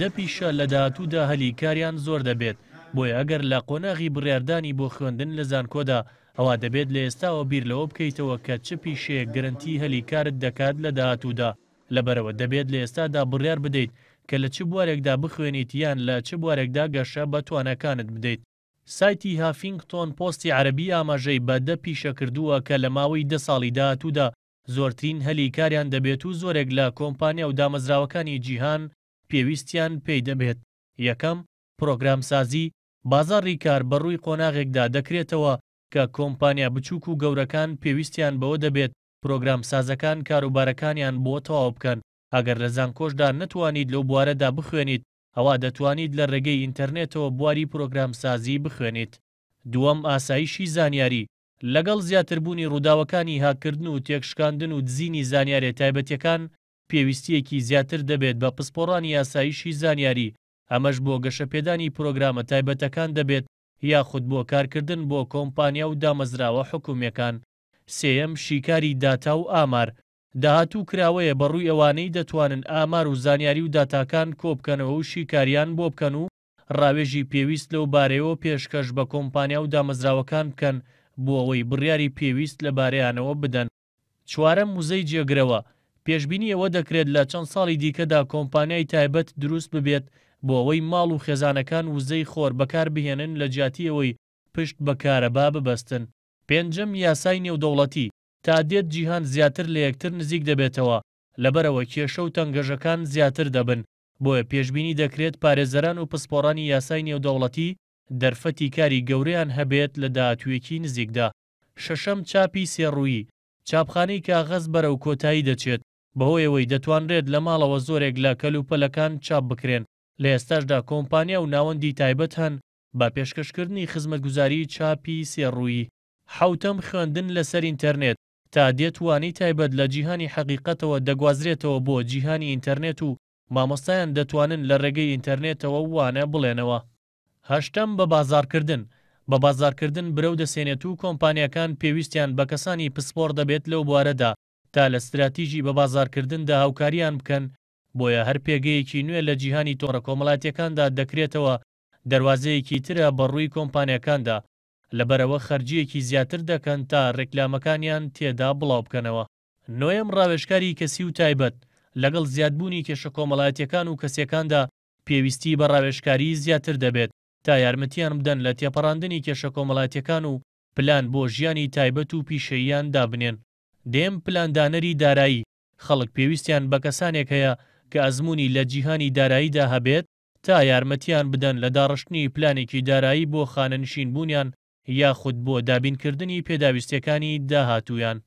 دەپیشە لە داهاتوودا هەلیکاریان زۆر دەبێت، بۆیە ئەگەر لە قۆناغی بڕیاردانی بۆ خوێندن لە زانکۆدا ئەوا دەبێت لە ئێستاوە بیر لەوە بکەیتەوە کە چ پیشەیەک گرنتی هەلیکارت دەکات لە داهاتوودا. لەبەرەوە دەبێت لە ئێستادا بڕیار بدەیت کە لە چ بوارێکدا بخوێنیت یان لە چ بوارێکدا گەشە بە توانەکانت بدەیت. سایتی هافینگتۆن پۆستی عەرەبی ئاماژەی بە 10 پیشە کردووە کە لە ماوەی 10 ساڵی داهاتوودا زۆرترین هەلیکاریان دەبێت و زۆرێک لە کۆمپانیا و دامەزراوەکانی جیهان پێویستیان پێی دەبێت. یەکەم، پرۆگرامسازی. بازاڕی کار بەڕووی قۆناغێکدا دەکرێتەوە کە کۆمپانیا بچووک و گەورەکان پێویستیان بەوە دەبێت پرۆگرامسازەکان کاروبارەکانیان بۆ تەواو بکەن. ئەگەر لە زانکۆشدا نەتوانیت لەو بوارەدا بخوێنیت ئەوا دەتوانیت لە ڕێگەی ئینتەرنێتەوە بواری پرۆگرامسازی بخوێنیت. دووەم، ئاسایشی زانیاری. لەگەڵ زیاتربوونی ڕووداوەکانی هاکردن و تێکشکاندن و دزینی زانیاری تایبەتیەکان پێویستیەکی زیاتر دەبێت بە پسپۆڕانی ئاسایشی زانیاری. ئەمەش بۆ گەشەپێدانی پرۆگرامە تایبەتەکان دەبێت یاخود بۆ کارکردن بۆ کۆمپانیا و دامەزراوە حکوومیەکان. سێیەم، شیکاری داتا و ئامار. داهاتوو کراوەیە بەڕووی ئەوانەی دەتوانن ئامار و زانیاری و داتاکان کۆبکەنەوە و شیکاریان بۆ بکەن و ڕاوێژی پێویست لەو بارەیەوە پێشکەش بە کۆمپانیا و دامەزراوەکان بکەن بۆ ئەوەی بڕیاری پێویست لە بارەیانەوە بدەن. چوارەم، موزەی جێگرەوە. پێشبینی ئەوە دەکرێت لە چەند ساڵی دیکەدا کۆمپانیای تایبەت دروست ببێت بۆ ئەوەی ماڵ و خێزانەکان وزەی خۆر بەکار بهێنن لە جیاتی ئەوەی پشت بە کارەبا ببەستن. پێنجەم، یاسای نێودەوڵەتی. تا دێت جیهان زیاتر لە یەکتر نزیک دەبێتەوە، لەبەرەوە کێشە و تەنگەژەکان زیاتر دەبن. بۆیە پێشبینی دەکرێت پارێزەران و پسپۆڕانی یاسای نێودەوڵەتی دەرفەتی کاری گەورەیان هەبێت لە داهاتوویەکی نزیکدا. شەشەم، چاپی سێڕوویی. چاپخانەی کاغەز بەرەو کۆتایی دەچێت بەهۆی ئەوەی دەتوانرێت لە ماڵەوە زۆرێک لە کەلوپەلەکان چاپ بکرێن. لە ئێستاشدا کۆمپانیا و ناوەندی تایبەت هەن بە پێشکەشکردنی خزمەتگوزاری چاپی سێڕوویی. حوتەم، خوێندن لەسەر ئینتەرنێت. تا دێت وانەی تایبەت لە جیهانی حەقیقەتەوە دەگوازرێتەوە بۆ جیهانی ئینتەرنێت و مامۆستایان دەتوانن لە ڕێگەی ئینتەرنێتەوە وانە بڵێنەوە. هەشتەم، بە بازارکردن. بە بازارکردن برەو دەسێنێت و کۆمپانیەکان پێویستیان بە کەسانی پسپۆڕ دەبێت لەو بوارەدا تا لە استراتیژی بە بازارکردندا هاوکاریان بکەن. بۆیە هەر پێگەیەکی نوێ لە جیهانی تۆڕە کۆمەڵاتیەکاندا دەکرێتەوە دەواازەیەکی ترە بەڕووی کۆمپانیەکاندا. لەبەرەوە خەرجیەکی زیاتر دەکەن تا ڕێکلامەکانیان تێدا بڵاو بکەنەوە. نۆیەم، ڕاوێژکاری کەسی و تایبەت. لەگەڵ زیادبوونی کێشە کۆمەڵاتیەکان و کەسیەکاندا پێویستی بە ڕاوێژکاری زیاتر دەبێت تا یارمەتیان بدەن لە تێپەڕاندنی کێشە کۆمەڵاتیەکان و پلان بۆ ژیانی تایبەت و پیشەییان دابنێن. دێم، پلاندانەری دارایی. خەڵک پێویستیان بە کەسانێک هەیە کە ئەزموونی لە جیهانی داراییدا هەبێت تا یارمەتیان بدەن لە داڕشتنی پلانێکی دارایی بۆ خانەنشینبوونیان یاخود بۆ دابینکردنی پێداویستەکانی داهاتوویان.